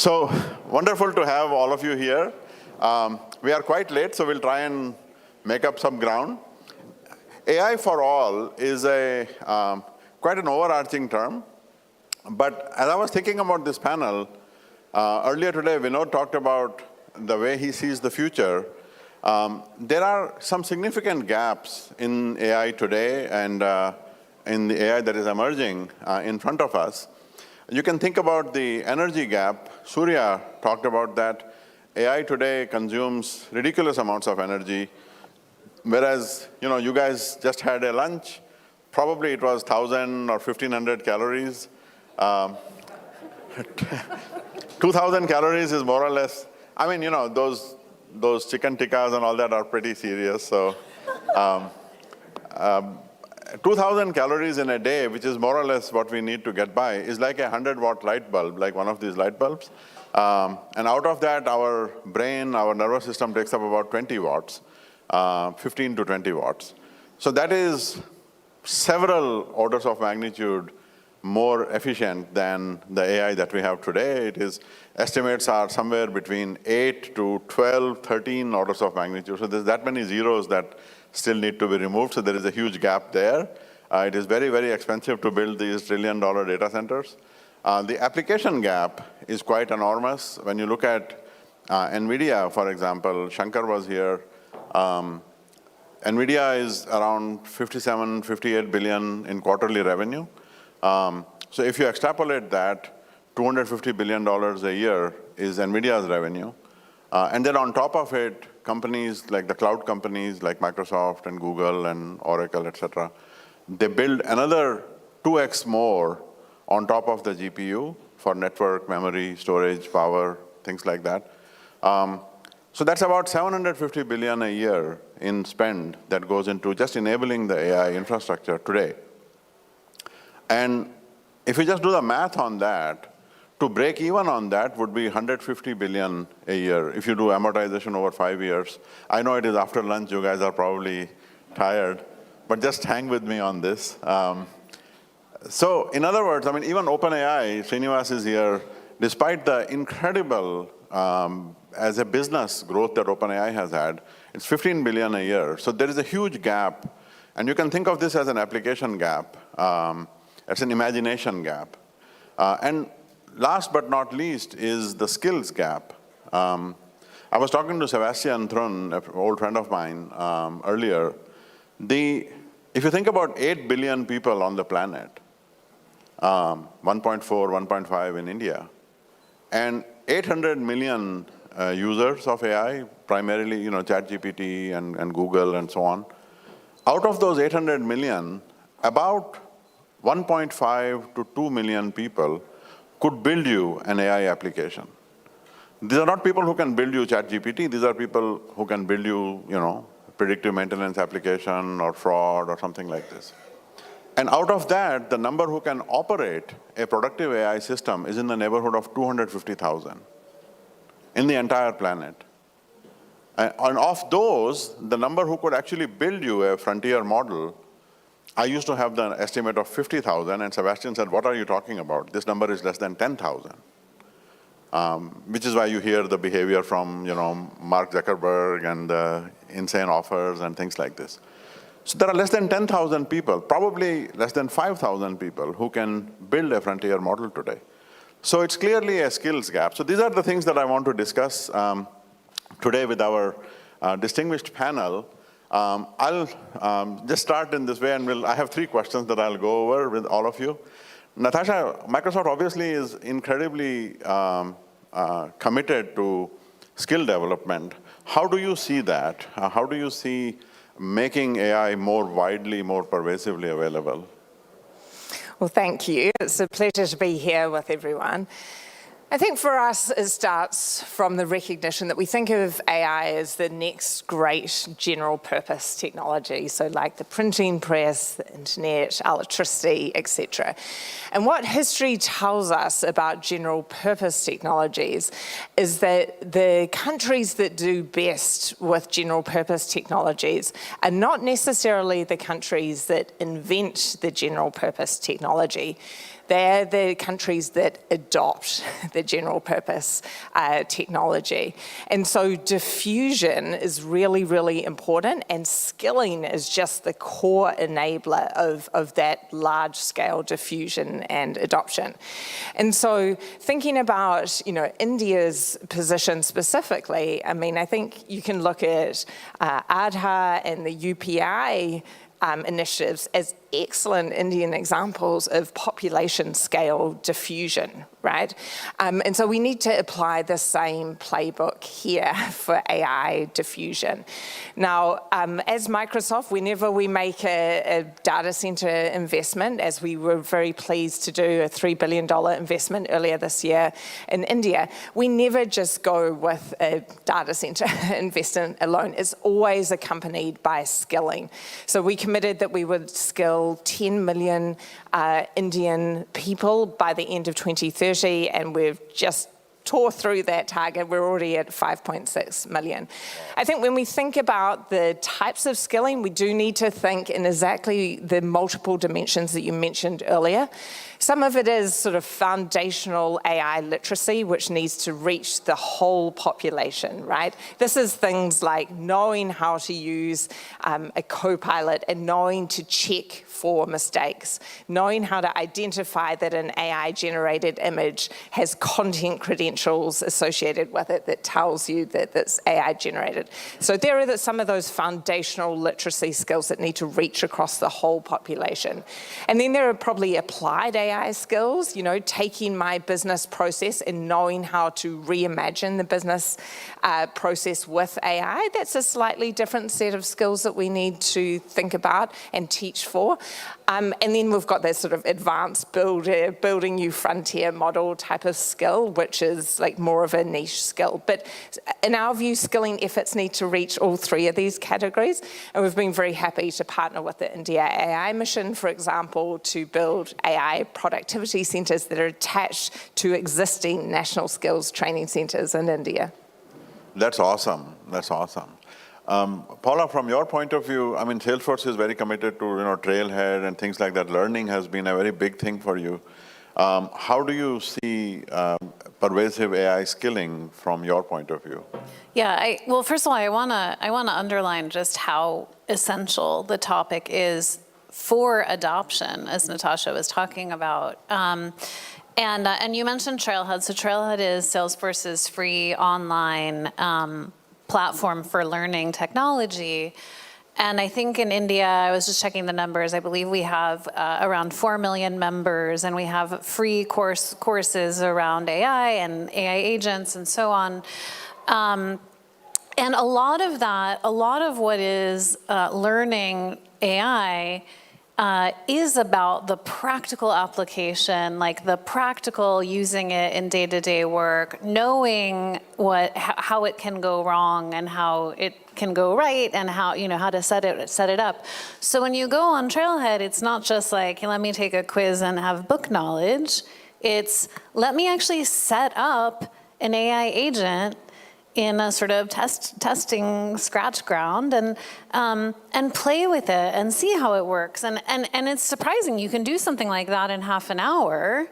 So wonderful to have all of you here. We are quite late, so we'll try and make up some ground. AI for all is a quite an overarching term. But as I was thinking about this panel, earlier today, Vinod talked about the way he sees the future. There are some significant gaps in AI today and in the AI that is emerging in front of us. You can think about the energy gap. Surya talked about that. AI today consumes ridiculous amounts of energy, whereas you guys just had a lunch. Probably it was 1,000 or 1,500 calories. 2,000 calories is more or less, I mean, those chicken tikkas and all that are pretty serious. So 2,000 calories in a day, which is more or less what we need to get by, is like a 100-watt light bulb, like one of these light bulbs. And out of that, our brain, our nervous system takes up about 20 watts, 15 to 20 watts. So that is several orders of magnitude more efficient than the AI that we have today. Estimates are somewhere between 8 to 12, 13 orders of magnitude. So there's that many zeros that still need to be removed. So there is a huge gap there. It is very, very expensive to build these trillion-dollar data centers. The application gap is quite enormous. When you look at NVIDIA, for example, Shankar was here. NVIDIA is around 57, 58 billion in quarterly revenue. So if you extrapolate that, $250 billion a year is NVIDIA's revenue. And then on top of it, companies like the cloud companies like Microsoft and Google and Oracle, et cetera, they build another 2x more on top of the GPU for network, memory, storage, power, things like that. So that's about 750 billion a year in spend that goes into just enabling the AI infrastructure today. And if you just do the math on that, to break even on that would be 150 billion a year if you do amortization over 5 years. I know it is after lunch, you guys are probably tired, but just hang with me on this. So in other words, I mean, even OpenAI, Srinivas is here, despite the incredible, as a business growth that OpenAI has had, it's 15 billion a year. So there is a huge gap. And you can think of this as an application gap. It's an imagination gap. And last but not least is the skills gap. I was talking to Sebastian Thrun, an old friend of mine, earlier. If you think about 8 billion people on the planet, 1.4, 1.5 in India, and 800 million users of AI, primarily ChatGPT and Google and so on. Out of those 800 million, about 1.5 to 2 million people could build you an AI application. These are not people who can build you ChatGPT. These are people who can build you, predictive maintenance application or fraud or something like this. And out of that, the number who can operate a productive AI system is in the neighborhood of 250,000 in the entire planet. And of those, the number who could actually build you a frontier model, I used to have the estimate of 50,000, and Sebastian said, what are you talking about? This number is less than 10,000, which is why you hear the behavior from Mark Zuckerberg and the insane offers and things like this. So there are less than 10,000 people, probably less than 5,000 people who can build a frontier model today. So it's clearly a skills gap. So these are the things that I want to discuss today with our distinguished panel. I'll just start in this way, and I have 3 questions that I'll go over with all of you. Natasha, Microsoft obviously is incredibly committed to skill development. How do you see that? How do you see making AI more widely, more pervasively available? Well, thank you. It's a pleasure to be here with everyone. I think for us, it starts from the recognition that we think of AI as the next great general purpose technology, so like the printing press, the internet, electricity, etc. And what history tells us about general purpose technologies is that the countries that do best with general purpose technologies are not necessarily the countries that invent the general purpose technology. They're the countries that adopt the general purpose technology. And so diffusion is really, really important, and skilling is just the core enabler of that large-scale diffusion and adoption. And so thinking about, India's position specifically, I think you can look at Aadhaar and the UPI initiatives as excellent Indian examples of population scale diffusion, right? And so we need to apply the same playbook here for AI diffusion. Now, as Microsoft, whenever we make a data center investment, as we were very pleased to do a $3 billion investment earlier this year in India, we never just go with a data center investment alone. It's always accompanied by skilling. So we committed that we would skill 10 million Indian people by the end of 2030, and we've just tore through that target. We're already at 5.6 million. I think when we think about the types of skilling, we do need to think in exactly the multiple dimensions that you mentioned earlier. Some of it is sort of foundational AI literacy, which needs to reach the whole population, right? This is things like knowing how to use a co-pilot and knowing to check for mistakes, knowing how to identify that an AI-generated image has content credentials associated with it that tells you that it's AI-generated. So there are some of those foundational literacy skills that need to reach across the whole population. And then there are probably applied AI skills, taking my business process and knowing how to reimagine the business process with AI. That's a slightly different set of skills that we need to think about and teach for. And then we've got that sort of advanced building new frontier model type of skill, which is like more of a niche skill. But in our view, skilling efforts need to reach all three of these categories. And we've been very happy to partner with the India AI mission, for example, to build AI productivity centers that are attached to existing national skills training centers in India. That's awesome. That's awesome. Paula, from your point of view, Salesforce is very committed to Trailhead and things like that. Learning has been a very big thing for you. How do you see pervasive AI skilling from your point of view? Yeah, well, first of all, I want to underline just how essential the topic is for adoption, as Natasha was talking about. And you mentioned Trailhead. So Trailhead is Salesforce's free online platform for learning technology. And I think in India, I was just checking the numbers, I believe we have around 4 million members, and we have free courses around AI and AI agents and so on. And a lot of what is learning AI is about the practical application, like the practical using it in day-to-day work, knowing how it can go wrong and how it can go right, and how to set it up. So when you go on Trailhead, it's not just like, let me take a quiz and have book knowledge. It's let me actually set up an AI agent in a sort of testing scratch ground and play with it and see how it works. And it's surprising, you can do something like that in half an hour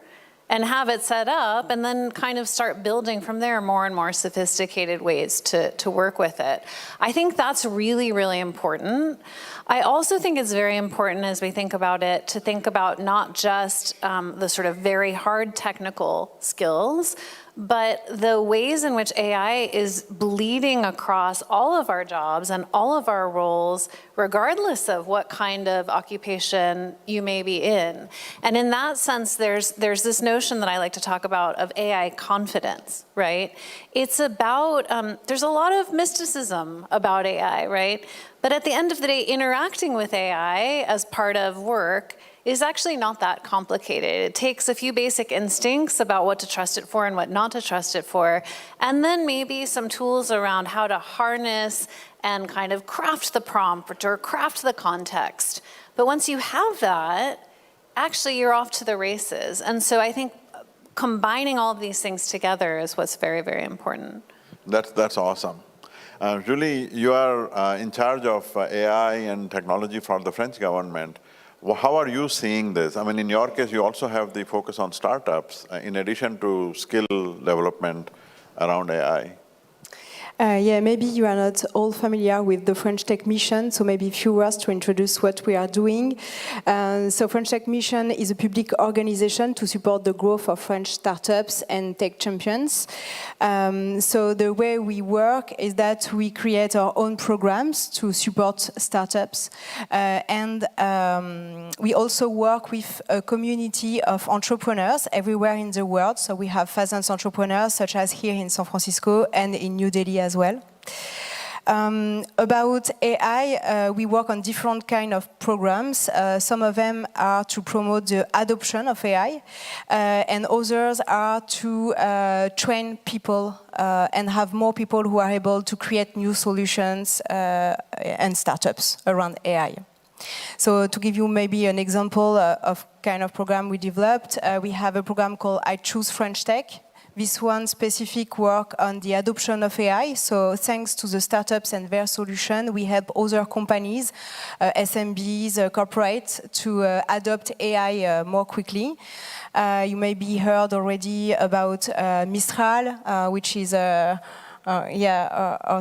and have it set up and then kind of start building from there more and more sophisticated ways to work with it. I think that's really, really important. I also think it's very important as we think about it to think about not just the sort of very hard technical skills, but the ways in which AI is bleeding across all of our jobs and all of our roles, regardless of what kind of occupation you may be in. And in that sense, there's this notion that I like to talk about of AI confidence, right? It's about, there's a lot of mysticism about AI, right? But at the end of the day, interacting with AI as part of work is actually not that complicated. It takes a few basic instincts about what to trust it for and what not to trust it for, and then maybe some tools around how to harness and kind of craft the prompt or craft the context. But once you have that, actually you're off to the races. And so I think combining all of these things together is what's very, very important. That's awesome. Julie, you are in charge of AI and technology for the French government. How are you seeing this? I mean, in your case, you also have the focus on startups, in addition to skill development around AI. Yeah, maybe you are not all familiar with the French Tech Mission, so maybe a few words to introduce what we are doing. So French Tech Mission is a public organization to support the growth of French startups and tech champions. So the way we work is that we create our own programs to support startups. And we also work with a community of entrepreneurs everywhere in the world. So we have thousands of entrepreneurs, such as here in San Francisco and in New Delhi as well. About AI, we work on different kind of programs. Some of them are to promote the adoption of AI, and others are to train people and have more people who are able to create new solutions and startups around AI. So to give you maybe an example of kind of program we developed, we have a program called I Choose French Tech. This one specific work on the adoption of AI. So thanks to the startups and their solution, we help other companies, SMBs, corporates, to adopt AI more quickly. You maybe heard already about Mistral, which is our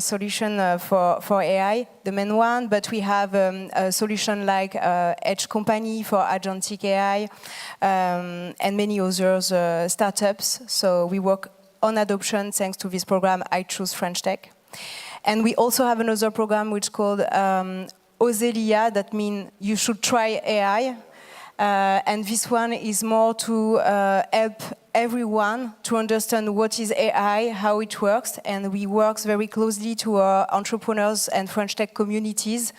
solution for AI, the main one, but we have a solution like Edge Company for agentic AI, and many others startups. So we work on adoption thanks to this program, I Choose French Tech. And we also have another program which is called Oselia, that means you should try AI. And this one is more to help everyone to understand what is AI, how it works, and we work very closely to our entrepreneurs and French tech communities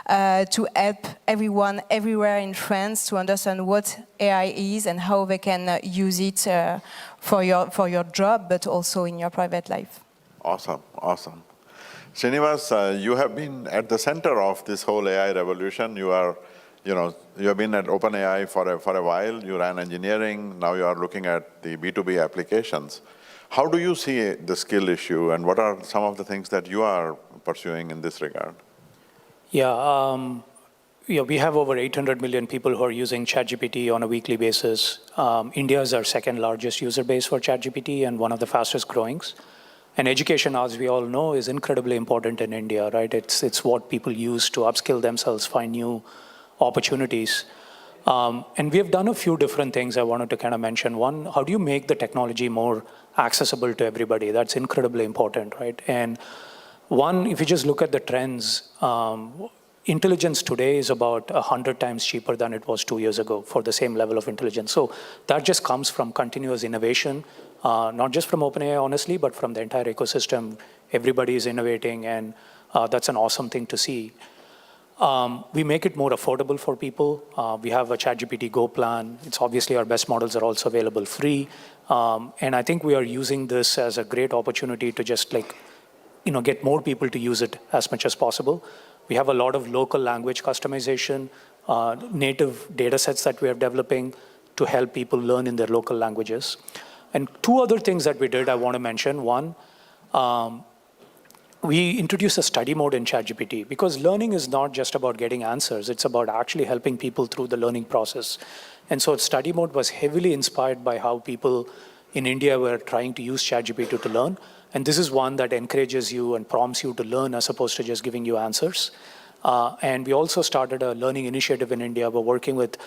to help everyone everywhere in France to understand what AI is and how they can use it for your job, but also in your private life. Awesome, awesome. Srinivas, you have been at the center of this whole AI revolution. You have been at OpenAI for a while. You ran engineering. Now you are looking at the B2B applications. How do you see the skill issue, and what are some of the things that you are pursuing in this regard? Yeah, we have over 800 million people who are using ChatGPT on a weekly basis. India is our second largest user base for ChatGPT and one of the fastest growings. And education, as we all know, is incredibly important in India, right? It's what people use to upskill themselves, find new opportunities. And we have done a few different things I wanted to kind of mention. One, how do you make the technology more accessible to everybody? That's incredibly important, right? And one, if you just look at the trends, intelligence today is about 100 times cheaper than it was 2 years ago for the same level of intelligence. So that just comes from continuous innovation, not just from OpenAI, honestly, but from the entire ecosystem. Everybody is innovating, and that's an awesome thing to see. We make it more affordable for people. We have a ChatGPT Go plan. It's obviously our best models are also available free. And I think we are using this as a great opportunity to just get more people to use it as much as possible. We have a lot of local language customization, native data sets that we are developing to help people learn in their local languages. And two other things that we did I want to mention. One, we introduced a study mode in ChatGPT because learning is not just about getting answers. It's about actually helping people through the learning process. And so study mode was heavily inspired by how people in India were trying to use ChatGPT to learn. And this is one that encourages you and prompts you to learn as opposed to just giving you answers. And we also started a learning initiative in India. We're working with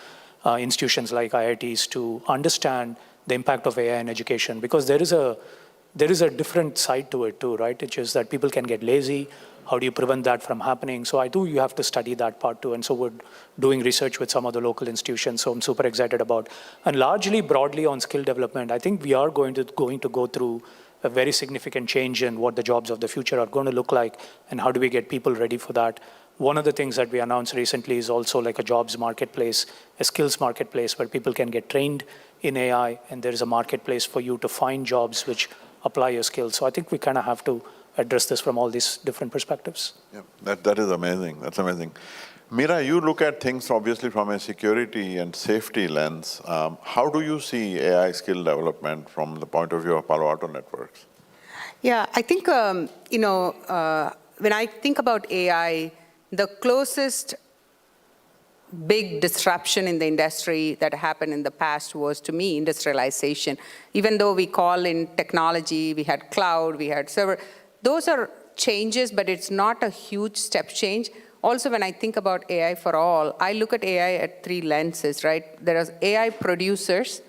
institutions like IITs to understand the impact of AI in education, because there is a different side to it too, right? It's just that people can get lazy. How do you prevent that from happening? So you have to study that part too. And so we're doing research with some of the local institutions. So I'm super excited about. And largely, broadly on skill development, I think we are going to go through a very significant change in what the jobs of the future are going to look like and how do we get people ready for that. One of the things that we announced recently is also like a jobs marketplace, a skills marketplace where people can get trained in AI, and there is a marketplace for you to find jobs which apply your skills. So I think we kind of have to address this from all these different perspectives. Yeah, that is amazing. That's amazing. Meerah, you look at things obviously from a security and safety lens. How do you see AI skill development from the point of view of Palo Alto Networks? Yeah, I think, when I think about AI, the closest big disruption in the industry that happened in the past was, to me, industrialization. Even though we call in technology, we had cloud, we had server, those are changes, but it's not a huge step change. Also, when I think about AI for all, I look at AI at 3 lenses, right? There are AI producers,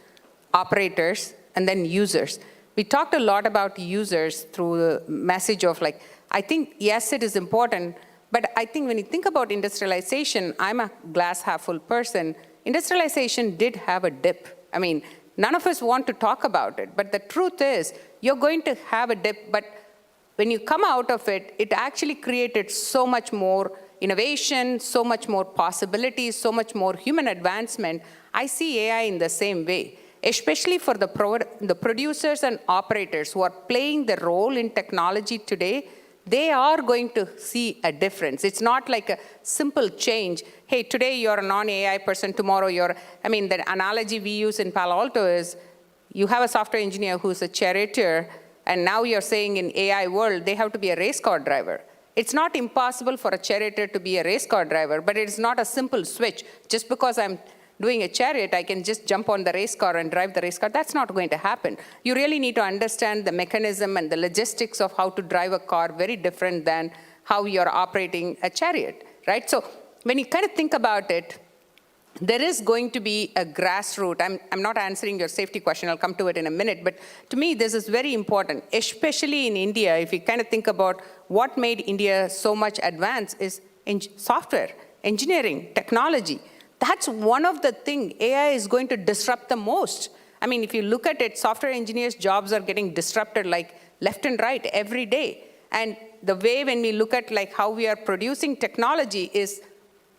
operators, and then users. We talked a lot about users through the message of like, I think, yes, it is important, but I think when you think about industrialization, I'm a glass half full person. Industrialization did have a dip. I mean, none of us want to talk about it, but the truth is, you're going to have a dip, but when you come out of it, it actually created so much more innovation, so much more possibilities, so much more human advancement. I see AI in the same way, especially for the producers and operators who are playing the role in technology today. They are going to see a difference. It's not like a simple change. Hey, today you're a non-AI person, tomorrow you're, I mean, the analogy we use in Palo Alto is you have a software engineer who's a charioteer, and now you're saying in AI world, they have to be a race car driver. It's not impossible for a charioteer to be a race car driver, but it's not a simple switch. Just because I'm doing a chariot, I can just jump on the race car and drive the race car. That's not going to happen. You really need to understand the mechanism and the logistics of how to drive a car, very different than how you're operating a chariot, right? So when you kind of think about it, there is going to be a grassroots. I'm not answering your safety question. I'll come to it in a minute. But to me, this is very important, especially in India. If you kind of think about what made India so much advanced is software, engineering, technology. That's one of the things AI is going to disrupt the most. I mean, if you look at it, software engineers' jobs are getting disrupted like left and right every day. And the way when we look at like how we are producing technology is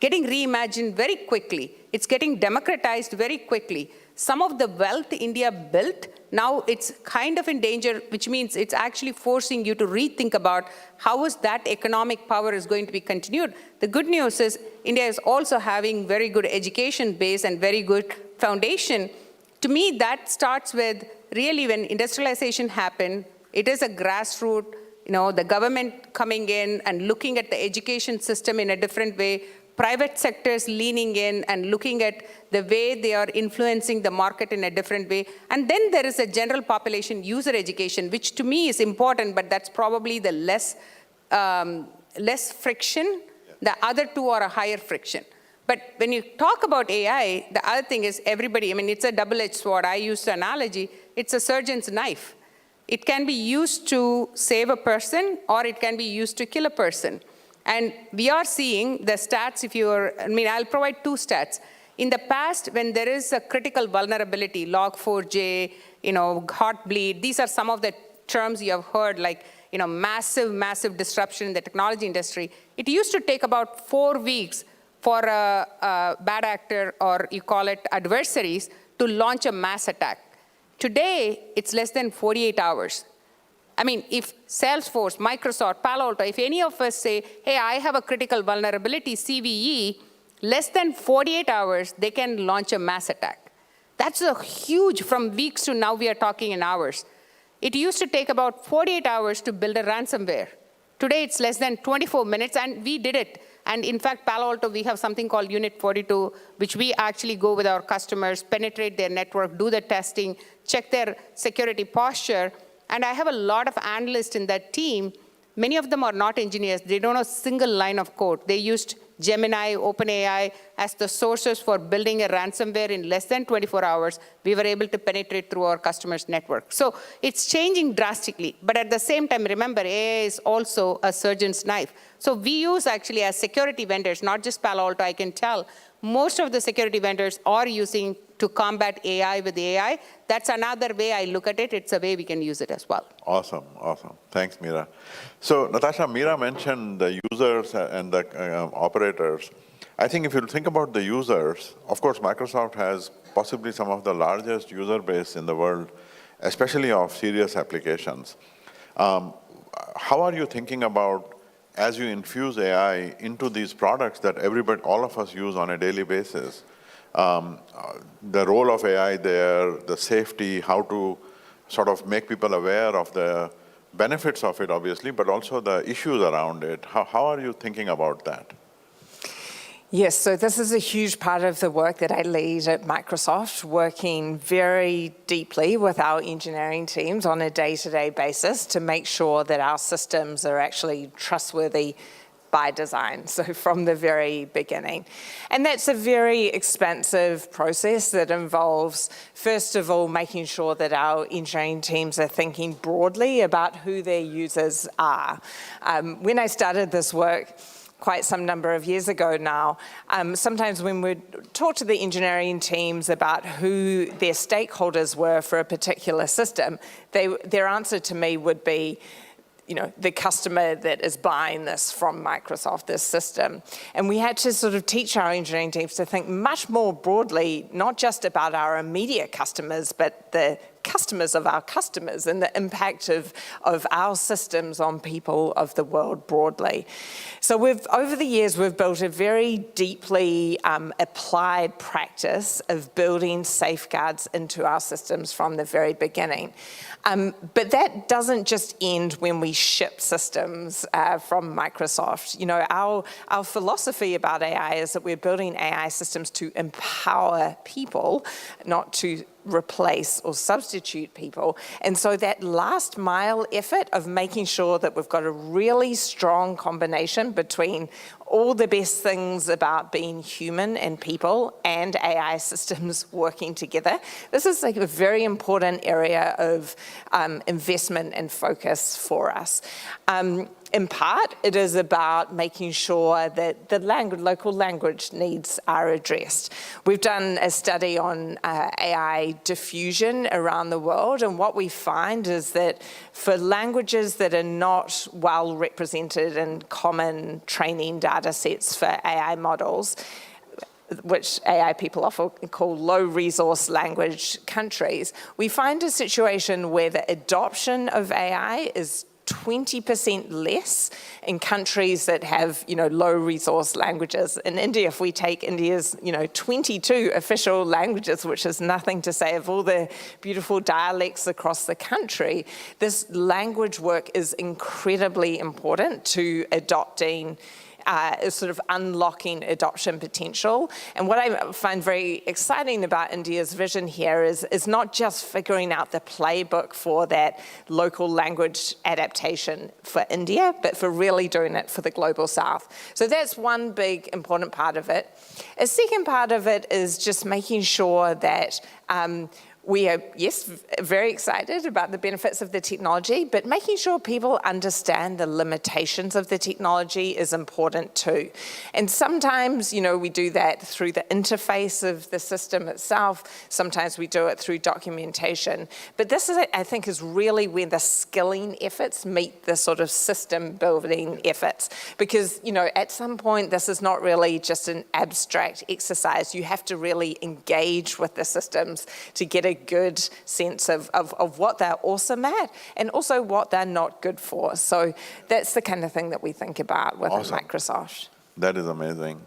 getting reimagined very quickly. It's getting democratized very quickly. Some of the wealth India built, now it's kind of in danger, which means it's actually forcing you to rethink about how is that economic power is going to be continued. The good news is India is also having very good education base and very good foundation. To me, that starts with really when industrialization happened, it is a grassroots, the government coming in and looking at the education system in a different way, private sectors leaning in and looking at the way they are influencing the market in a different way. And then there is a general population user education, which to me is important, but that's probably the less friction. The other two are a higher friction. But when you talk about AI, the other thing is everybody, I mean, it's a double-edged sword. I use the analogy, it's a surgeon's knife. It can be used to save a person, or it can be used to kill a person. And we are seeing the stats, I'll provide 2 stats. In the past, when there is a critical vulnerability, log4j, heartbleed, these are some of the terms you have heard, like, massive, massive disruption in the technology industry. It used to take about 4 weeks for a bad actor, or you call it adversaries, to launch a mass attack. Today, it's less than 48 hours. I mean, if Salesforce, Microsoft, Palo Alto, if any of us say, hey, I have a critical vulnerability, CVE, less than 48 hours, they can launch a mass attack. That's a huge, from weeks to now we are talking in hours. It used to take about 48 hours to build a ransomware. Today, it's less than 24 minutes, and we did it. And in fact, Palo Alto, we have something called Unit 42, which we actually go with our customers, penetrate their network, do the testing, check their security posture. And I have a lot of analysts in that team. Many of them are not engineers. They don't know a single line of code. They used Gemini, OpenAI as the sources for building a ransomware in less than 24 hours. We were able to penetrate through our customers' network. So it's changing drastically. But at the same time, remember, AI is also a surgeon's knife. So we use actually as security vendors, not just Palo Alto, I can tell, most of the security vendors are using to combat AI with AI. That's another way I look at it. It's a way we can use it as well. Awesome, awesome. Thanks, Meerah. So, Natasha, Meerah mentioned the users and the operators. I think if you think about the users, of course, Microsoft has possibly some of the largest user base in the world, especially of serious applications. How are you thinking about, as you infuse AI into these products that everybody, all of us use on a daily basis, the role of AI there, the safety, how to sort of make people aware of the benefits of it, obviously, but also the issues around it. How are you thinking about that? Yes, so this is a huge part of the work that I lead at Microsoft, working very deeply with our engineering teams on a day-to-day basis to make sure that our systems are actually trustworthy by design, so from the very beginning. And that's a very expansive process that involves, first of all, making sure that our engineering teams are thinking broadly about who their users are. When I started this work, quite some number of years ago now, sometimes when we talk to the engineering teams about who their stakeholders were for a particular system, their answer to me would be, the customer that is buying this from Microsoft, this system. And we had to sort of teach our engineering teams to think much more broadly, not just about our immediate customers, but the customers of our customers and the impact of our systems on people of the world broadly. So over the years, we've built a very deeply applied practice of building safeguards into our systems from the very beginning. But that doesn't just end when we ship systems from Microsoft. Our philosophy about AI is that we're building AI systems to empower people, not to replace or substitute people. And so that last mile effort of making sure that we've got a really strong combination between all the best things about being human and people and AI systems working together. This is like a very important area of investment and focus for us. In part, it is about making sure that the local language needs are addressed. We've done a study on AI diffusion around the world, and what we find is that for languages that are not well represented in common training data sets for AI models, which AI people often call low-resource language countries, we find a situation where the adoption of AI is 20% less in countries that have, low resource languages. In India, if we take India's, 22 official languages, which is nothing to say of all the beautiful dialects across the country, this language work is incredibly important to adopting is sort of unlocking adoption potential. And what I find very exciting about India's vision here is not just figuring out the playbook for that local language adaptation for India, but for really doing it for the global south. So that's one big important part of it. A second part of it is just making sure that we are, yes, very excited about the benefits of the technology, but making sure people understand the limitations of the technology is important too. And sometimes, we do that through the interface of the system itself. Sometimes we do it through documentation. But this, I think, is really where the skilling efforts meet the sort of system building efforts. Because, at some point, this is not really just an abstract exercise. You have to really engage with the systems to get a good sense of what they're awesome at and also what they're not good for. So that's the kind of thing that we think about within Microsoft. That is amazing.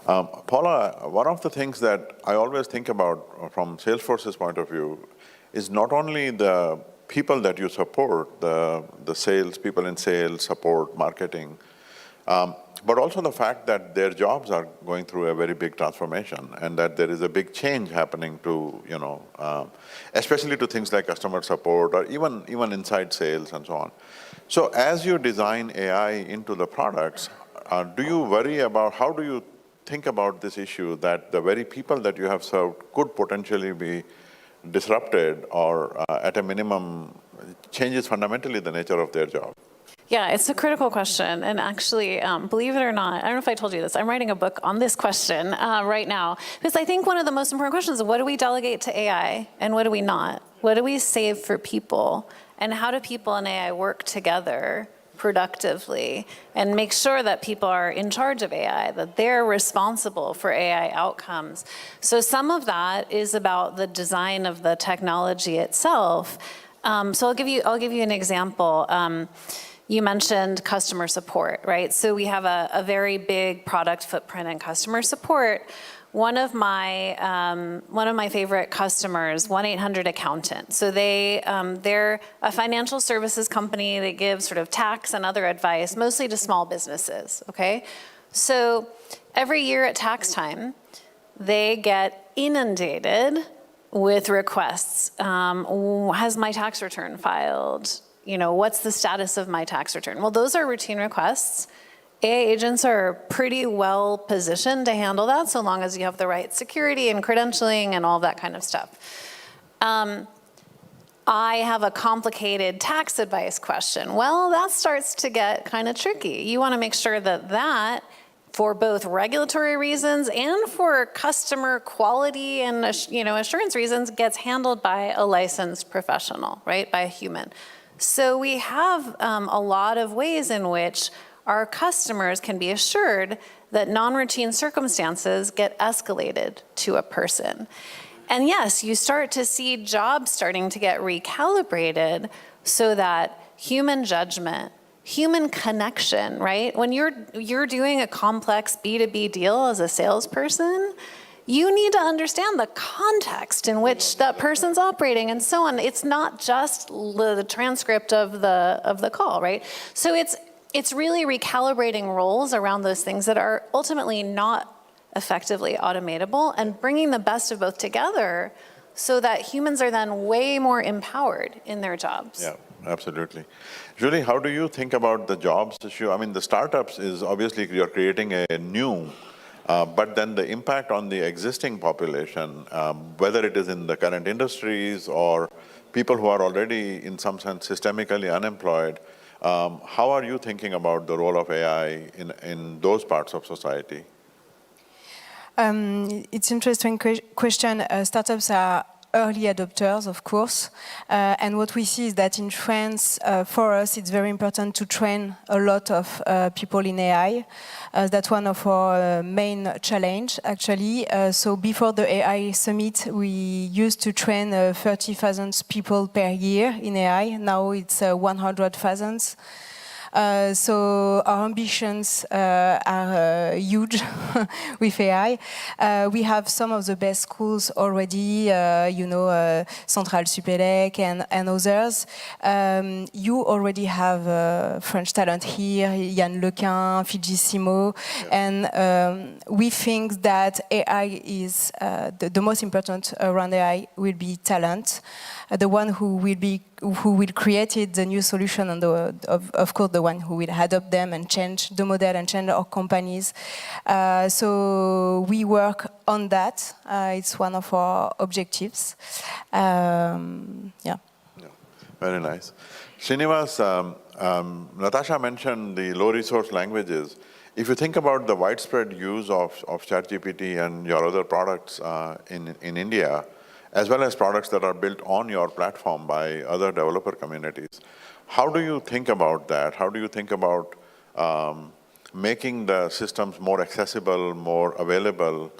Paula, one of the things that I always think about from Salesforce's point of view is not only the people that you support, the sales, people in sales, support, marketing, but also the fact that their jobs are going through a very big transformation and that there is a big change happening to, especially to things like customer support or even inside sales and so on. So as you design AI into the products, do you worry about, how do you think about this issue that the very people that you have served could potentially be disrupted or at a minimum changes fundamentally the nature of their job? Yeah, it's a critical question. And actually, believe it or not, I don't know if I told you this, I'm writing a book on this question right now. Because I think one of the most important questions is what do we delegate to AI and what do we not? What do we save for people? And how do people and AI work together productively and make sure that people are in charge of AI, that they're responsible for AI outcomes? So some of that is about the design of the technology itself. So I'll give you an example. You mentioned customer support, right? So we have a very big product footprint in customer support. One of my favorite customers, 1-800-Accountant. So they're a financial services company that gives sort of tax and other advice, mostly to small businesses, okay? So every year at tax time, they get inundated with requests. Has my tax return filed? You know, what's the status of my tax return? Well, those are routine requests. AI agents are pretty well positioned to handle that so long as you have the right security and credentialing and all that kind of stuff. I have a complicated tax advice question. Well, that starts to get kind of tricky. You want to make sure that for both regulatory reasons and for customer quality and assurance reasons gets handled by a licensed professional, right, by a human. So we have a lot of ways in which our customers can be assured that non-routine circumstances get escalated to a person. And yes, you start to see jobs starting to get recalibrated so that human judgment, human connection, right? When you're doing a complex B2B deal as a salesperson, you need to understand the context in which that person's operating and so on. It's not just the transcript of the call, right? So it's really recalibrating roles around those things that are ultimately not effectively automatable and bringing the best of both together so that humans are then way more empowered in their jobs. Yeah, absolutely. Julie, how do you think about the jobs issue? I mean, the startups is obviously you're creating a new, but then the impact on the existing population, whether it is in the current industries or people who are already in some sense systemically unemployed, how are you thinking about the role of AI in those parts of society? It's an interesting question. Startups are early adopters, of course. And what we see is that in France, for us, it's very important to train a lot of people in AI. That's one of our main challenge, actually. So before the AI summit, we used to train 30,000 people per year in AI. Now it's 100,000. So our ambitions are huge with AI. We have some of the best schools already, Centrale Supélec and others. You already have French talent here, Yann Lequin, Fijissimo, and we think that AI is the most important around AI will be talent. The one who will create the new solution, and of course the one who will adopt them and change the model and change our companies. So we work on that. It's one of our objectives. Yeah. Very nice. Srinivas, Natasha mentioned the low resource languages. If you think about the widespread use of ChatGPT and your other products in India, as well as products that are built on your platform by other developer communities, how do you think about that? How do you think about making the systems more accessible, more available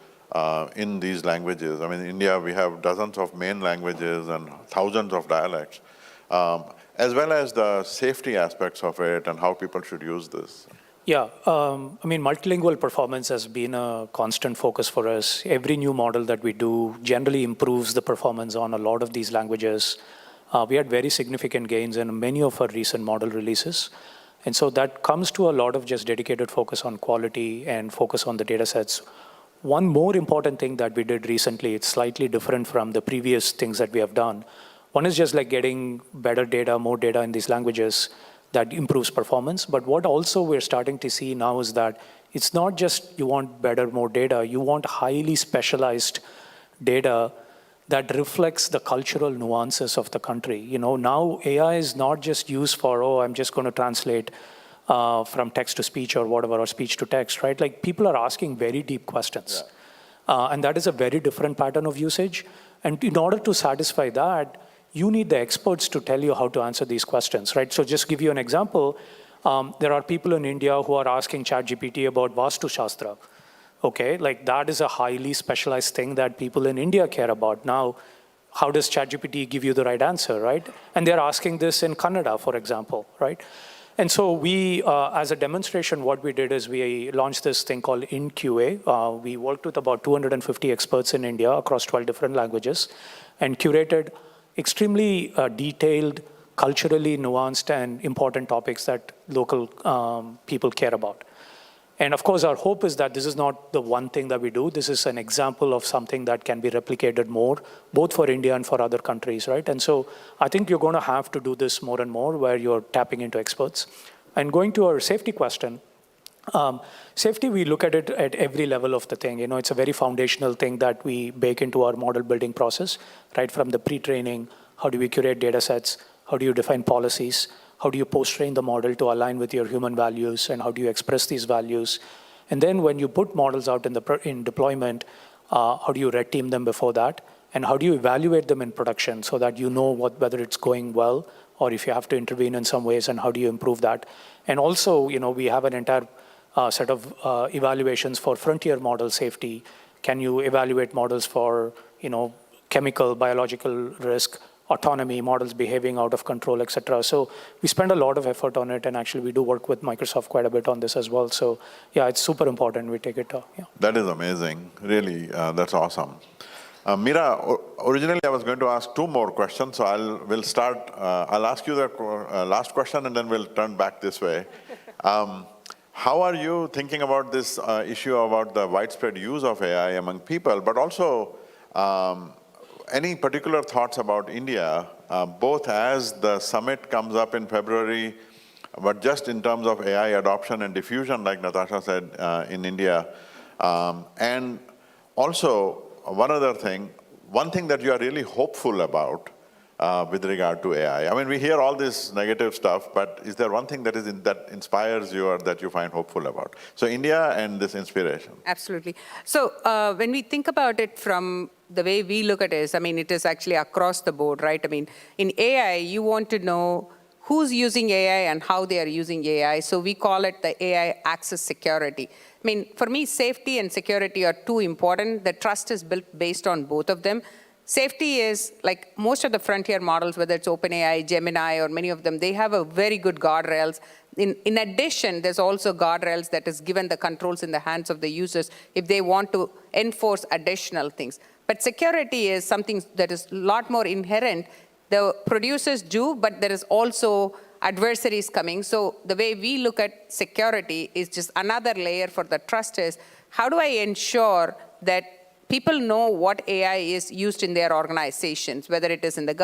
in these languages? I mean, in India, we have dozens of main languages and thousands of dialects, as well as the safety aspects of it and how people should use this. Yeah, I mean, multilingual performance has been a constant focus for us. Every new model that we do generally improves the performance on a lot of these languages. We had very significant gains in many of our recent model releases. And so that comes to a lot of just dedicated focus on quality and focus on the data sets. One more important thing that we did recently, it's slightly different from the previous things that we have done. One is just like getting better data, more data in these languages that improves performance. But what also we're starting to see now is that it's not just you want better, more data, you want highly specialized data that reflects the cultural nuances of the country. You know, now AI is not just used for, oh, I'm just going to translate from text to speech or whatever, or speech to text, right? Like people are asking very deep questions. Yeah. And that is a very different pattern of usage. And in order to satisfy that, you need the experts to tell you how to answer these questions, right? So just give you an example, there are people in India who are asking ChatGPT about Vastu Shastra, okay? Like that is a highly specialized thing that people in India care about. Now, how does ChatGPT give you the right answer, right? And they're asking this in Kannada, for example, right? And so we, as a demonstration, what we did is we launched this thing called InQA. We worked with about 250 experts in India across 12 different languages and curated extremely detailed, culturally nuanced and important topics that local people care about. And of course, our hope is that this is not the one thing that we do. This is an example of something that can be replicated more, both for India and for other countries, right? And so I think you're going to have to do this more and more where you're tapping into experts. And going to our safety question, safety, we look at it at every level of the thing. You know, it's a very foundational thing that we bake into our model building process, right from the pre-training, how do we curate data sets, how do you define policies, how do you post-train the model to align with your human values, and how do you express these values? And then when you put models out in deployment, how do you red team them before that? And how do you evaluate them in production so that you know whether it's going well or if you have to intervene in some ways, and how do you improve that? And also, you know, we have an entire set of evaluations for frontier model safety. Can you evaluate models for, you know, chemical, biological risk, autonomy, models behaving out of control, et cetera. So we spend a lot of effort on it, and actually we do work with Microsoft quite a bit on this as well. So yeah, it's super important. We take it, yeah. That is amazing. Really, that's awesome. Meerah, originally I was going to ask 2 more questions, so I'll ask you the last question and then we'll turn back this way. How are you thinking about this issue about the widespread use of AI among people, but also any particular thoughts about India, both as the summit comes up in February, but just in terms of AI adoption and diffusion, like Natasha said, in India. And also, one thing that you are really hopeful about with regard to AI. I mean, we hear all this negative stuff, but is there one thing that inspires you or that you find hopeful about? So India and this inspiration. Absolutely. So when we think about it from the way we look at it, I mean, it is actually across the board, right? I mean, in AI, you want to know who's using AI and how they are using AI. So we call it the AI access security. I mean, for me, safety and security are 2 important. The trust is built based on both of them. Safety is, like most of the frontier models, whether it's OpenAI, Gemini, or many of them, they have a very good guardrails. In addition, there's also guardrails that is given the controls in the hands of the users if they want to enforce additional things. But security is something that is a lot more inherent. The producers do, but there is also adversaries coming. So the way we look at security is just another layer for the trust is, how do I ensure that people know what AI is used in their organizations, whether it is in the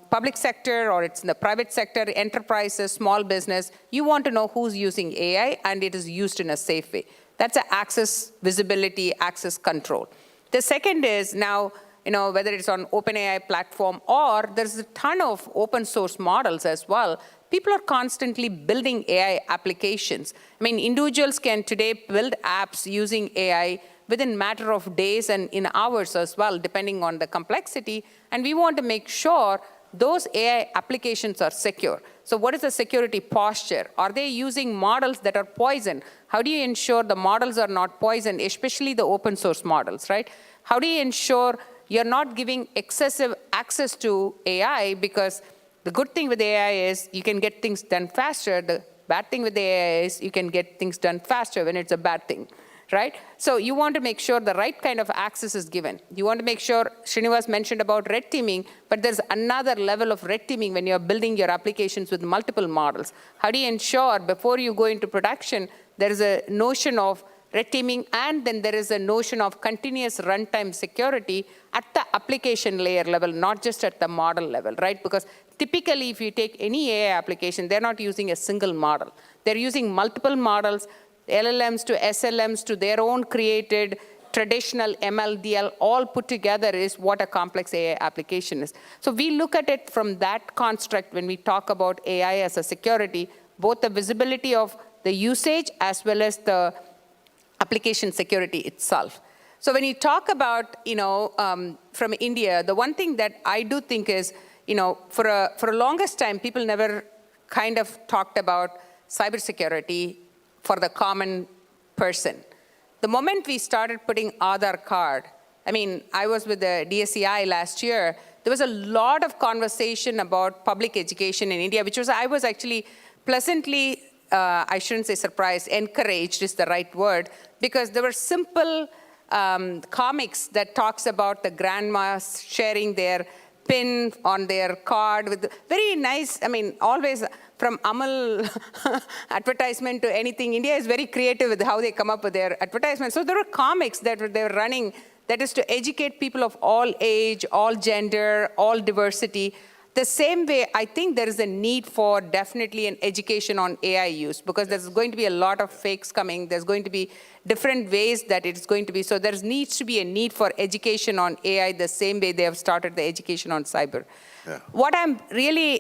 public sector or it's in the private sector, enterprises, small business. You want to know who's using AI and it is used in a safe way. That's an access visibility, access control. The second is now, whether it's on OpenAI platform or there's a ton of open source models as well, people are constantly building AI applications. I mean, individuals can today build apps using AI within a matter of days and in hours as well, depending on the complexity. And we want to make sure those AI applications are secure. So what is the security posture? Are they using models that are poisoned? How do you ensure the models are not poisoned, especially the open source models, right? How do you ensure you're not giving excessive access to AI? Because the good thing with AI is you can get things done faster. The bad thing with AI is you can get things done faster when it's a bad thing, right? So you want to make sure the right kind of access is given. You want to make sure, Srinivas mentioned about red teaming, but there's another level of red teaming when you're building your applications with multiple models. How do you ensure before you go into production, there is a notion of red teaming, and then there is a notion of continuous runtime security at the application layer level, not just at the model level, right? Because typically, if you take any AI application, they're not using a single model. They're using multiple models, LLMs to SLMs to their own created traditional MLDL, all put together is what a complex AI application is. So we look at it from that construct when we talk about AI as a security, both the visibility of the usage as well as the application security itself. So when you talk about, from India, the one thing that I do think is, for a longest time, people never kind of talked about cybersecurity for the common person. The moment we started putting Aadhaar card, I mean, I was with the DSEI last year, there was a lot of conversation about public education in India, which was, I was actually pleasantly, I shouldn't say surprised, encouraged is the right word, because there were simple comics that talks about the grandmas sharing their pin on their card with very nice, I mean, always from Amal advertisement to anything. India is very creative with how they come up with their advertisements. So there are comics that they're running that is to educate people of all age, all gender, all diversity. The same way, I think there is a need for definitely an education on AI use, because there's going to be a lot of fakes coming. There's going to be different ways that it's going to be. So there needs to be a need for education on AI the same way they have started the education on cyber. Yeah. What I'm really,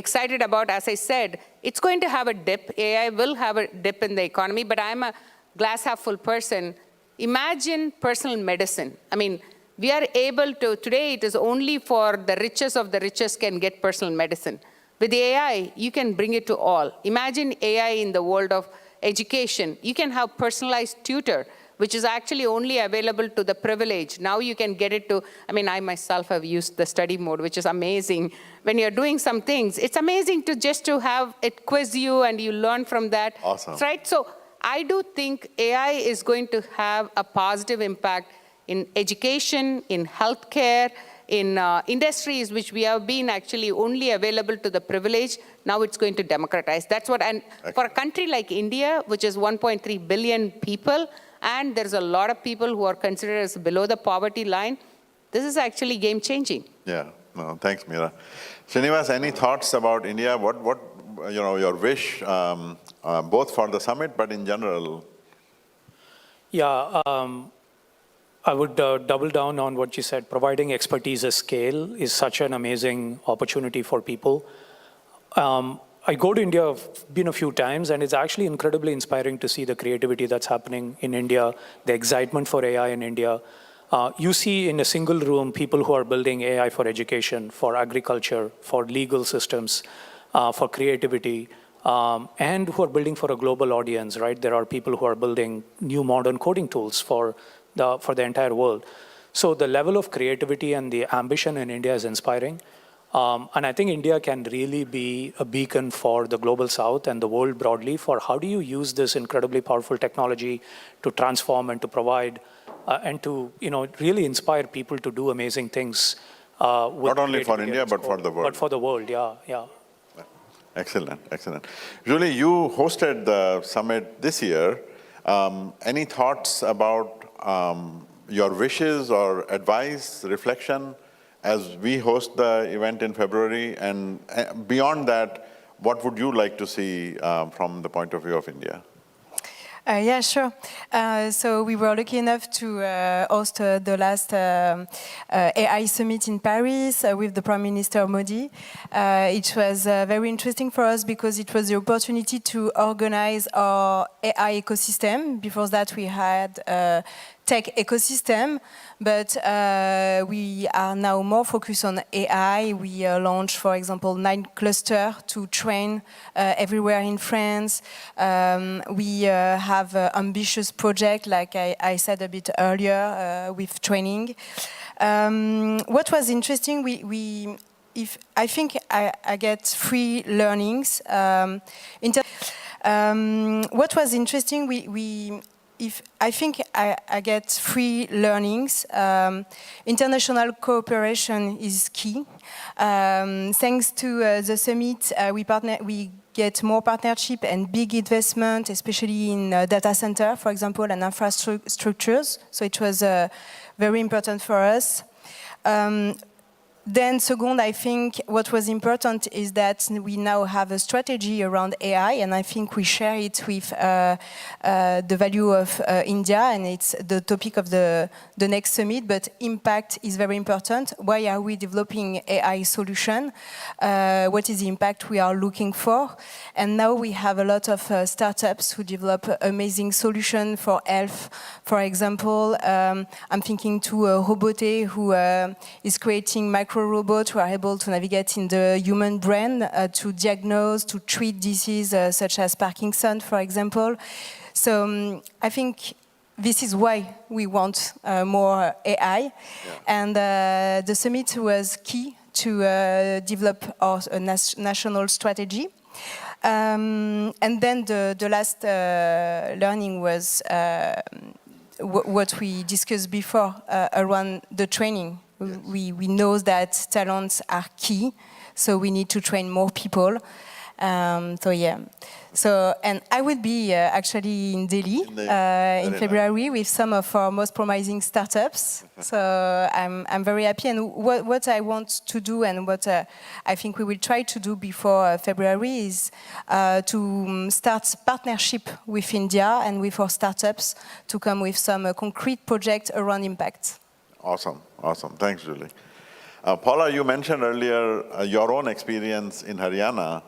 excited about, as I said, it's going to have a dip. AI will have a dip in the economy, but I'm a glass half full person. Imagine personal medicine. I mean, we are able to, today it is only for the richest of the richest can get personal medicine. With AI, you can bring it to all. Imagine AI in the world of education. You can have personalized tutor, which is actually only available to the privileged. Now you can get it to, I mean, I myself have used the study mode, which is amazing. When you're doing some things, it's amazing to just to have it quiz you and you learn from that. Awesome. Right? So I do think AI is going to have a positive impact in education, in healthcare, in industries which we have been actually only available to the privileged. Now it's going to democratize. That's what, and for a country like India, which is 1.3 billion people, and there's a lot of people who are considered as below the poverty line, this is actually game changing. Yeah, no, thanks, Meerah. Srinivas, any thoughts about India? What your wish, both for the summit, but in general? Yeah, I would double down on what you said. Providing expertise at scale is such an amazing opportunity for people. I go to India, I've been a few times, and it's actually incredibly inspiring to see the creativity that's happening in India, the excitement for AI in India. You see in a single room people who are building AI for education, for agriculture, for legal systems, for creativity, and who are building for a global audience, right? There are people who are building new modern coding tools for the entire world. So the level of creativity and the ambition in India is inspiring. And I think India can really be a beacon for the global South and the world broadly for how do you use this incredibly powerful technology to transform and to provide and to really inspire people to do amazing things. Not only for India, but for the world. But for the world, yeah. Excellent, excellent. Julie, you hosted the summit this year. Any thoughts about your wishes or advice, reflection, as we host the event in February? And beyond that, what would you like to see from the point of view of India? Yeah, sure. So we were lucky enough to host the last AI summit in Paris with the Prime Minister Modi. It was very interesting for us because it was the opportunity to organize our AI ecosystem. Before that, we had tech ecosystem, but we are now more focused on AI. We launched, for example, 9 clusters to train everywhere in France. We have an ambitious project, like I said a bit earlier, with training. What was interesting, I think I get free learnings. What was interesting, I think I get free learnings. International cooperation is key. Thanks to the summit, we get more partnership and big investment, especially in data center, for example, and infrastructures. So it was very important for us. Then second, I think what was important is that we now have a strategy around AI, and I think we share it with the value of India, and it's the topic of the next summit, but impact is very important. Why are we developing AI solution? What is the impact we are looking for? And now we have a lot of startups who develop amazing solution for health. For example, I'm thinking to Robote, who is creating robots who are able to navigate in the human brain to diagnose, to treat diseases such as Parkinson, for example. So I think this is why we want more AI. Yeah. And the summit was key to develop our national strategy. And then the last learning was what we discussed before around the training. Yes. We know that talents are key, so we need to train more people. So yeah. So, and I will be actually in Delhi in February with some of our most promising startups. So I'm very happy. And what I want to do and what I think we will try to do before February is to start partnership with India and with our startups to come with some concrete projects around impact. Awesome, awesome. Thanks, Julie. Paula, you mentioned earlier your own experience in Haryana.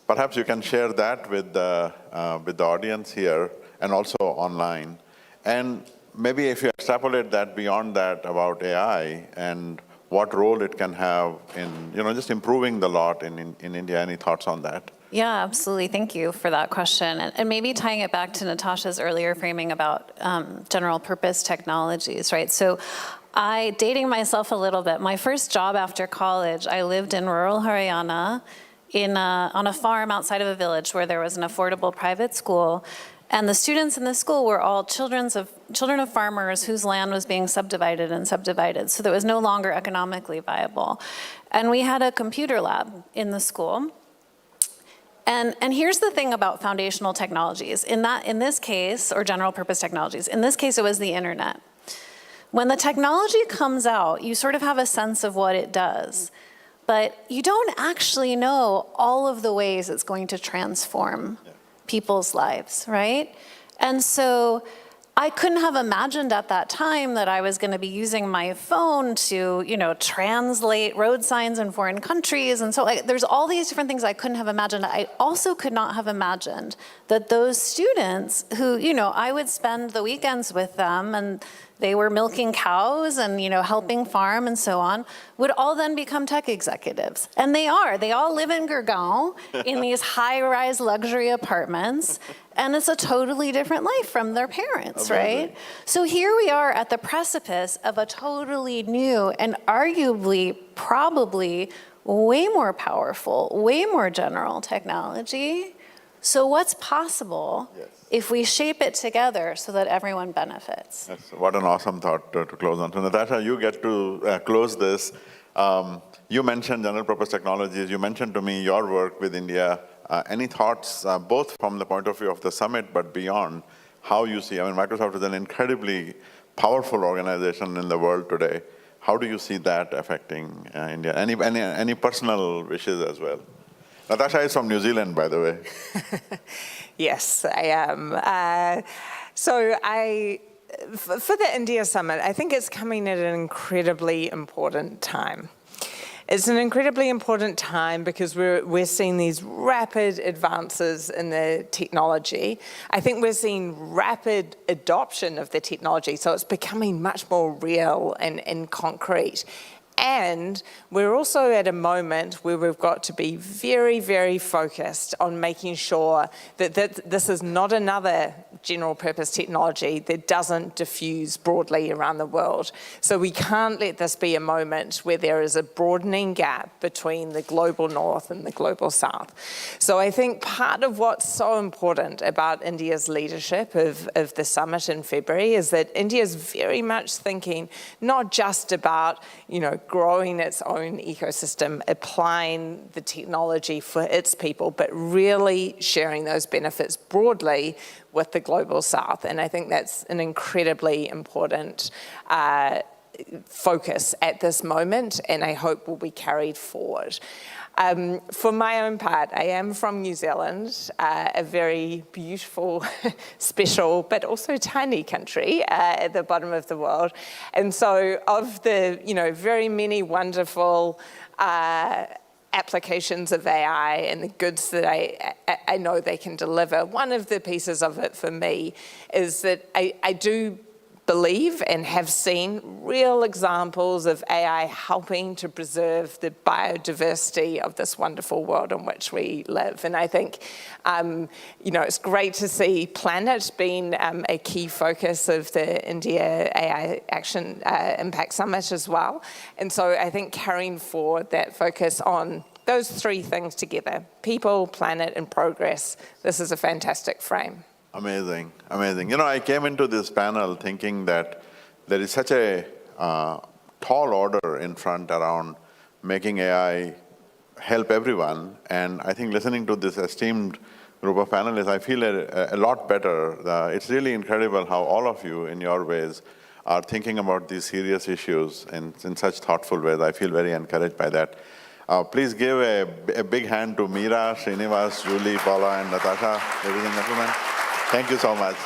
Perhaps you can share that with the audience here and also online. And maybe if you extrapolate that beyond that about AI and what role it can have in, just improving the lot in India. Any thoughts on that? Yeah, absolutely. Thank you for that question. And maybe tying it back to Natasha's earlier framing about general purpose technologies, right? So dating myself a little bit, my first job after college, I lived in rural Haryana on a farm outside of a village where there was an affordable private school. And the students in the school were all children of farmers whose land was being subdivided and subdivided, so that it was no longer economically viable. And we had a computer lab in the school. And here's the thing about foundational technologies. In this case, or general purpose technologies, in this case it was the internet. When the technology comes out, you sort of have a sense of what it does, but you don't actually know all of the ways it's going to transform people's lives, right? And so I couldn't have imagined at that time that I was going to be using my phone to, translate road signs in foreign countries. And so there's all these different things I couldn't have imagined. I also could not have imagined that those students who, I would spend the weekends with them and they were milking cows and, helping farm and so on, would all then become tech executives. And they are. They all live in Gurgaon in these high-rise luxury apartments. And it's a totally different life from their parents, right? So here we are at the precipice of a totally new and arguably, probably, way more powerful, way more general technology. So what's possible if we shape it together so that everyone benefits? Yes, what an awesome thought to close on. So Natasha, you get to close this. You mentioned general purpose technologies. You mentioned to me your work with India. Any thoughts, both from the point of view of the summit, but beyond, how you see, Microsoft is an incredibly powerful organization in the world today. How do you see that affecting India? Any personal wishes as well? Natasha is from New Zealand, by the way. Yes, I am. For the India Summit, I think it's coming at an incredibly important time. It's an incredibly important time because we're seeing these rapid advances in the technology. I think we're seeing rapid adoption of the technology, so it's becoming much more real and concrete. And we're also at a moment where we've got to be very, very focused on making sure that this is not another general purpose technology that doesn't diffuse broadly around the world. So we can't let this be a moment where there is a broadening gap between the global north and the global south. So I think part of what's so important about India's leadership of the summit in February is that India is very much thinking not just about, growing its own ecosystem, applying the technology for its people, but really sharing those benefits broadly with the global south. And I think that's an incredibly important focus at this moment, and I hope will be carried forward. For my own part, I am from New Zealand, a very beautiful, special, but also tiny country at the bottom of the world. And so of the, very many wonderful applications of AI and the goods that I know they can deliver, one of the pieces of it for me is that I do believe and have seen real examples of AI helping to preserve the biodiversity of this wonderful world in which we live. And I think, it's great to see Planet being a key focus of the India AI Action Impact Summit as well. And so I think carrying forward that focus on those three things together, people, planet, and progress, this is a fantastic frame. Amazing, amazing. I came into this panel thinking that there is such a tall order in front around making AI help everyone. And I think listening to this esteemed group of panelists, I feel a lot better. It's really incredible how all of you, in your ways, are thinking about these serious issues in such thoughtful ways. I feel very encouraged by that. Please give a big hand to Meerah, Srinivas, Julie, Paula, and Natasha, ladies and gentlemen. Thank you so much.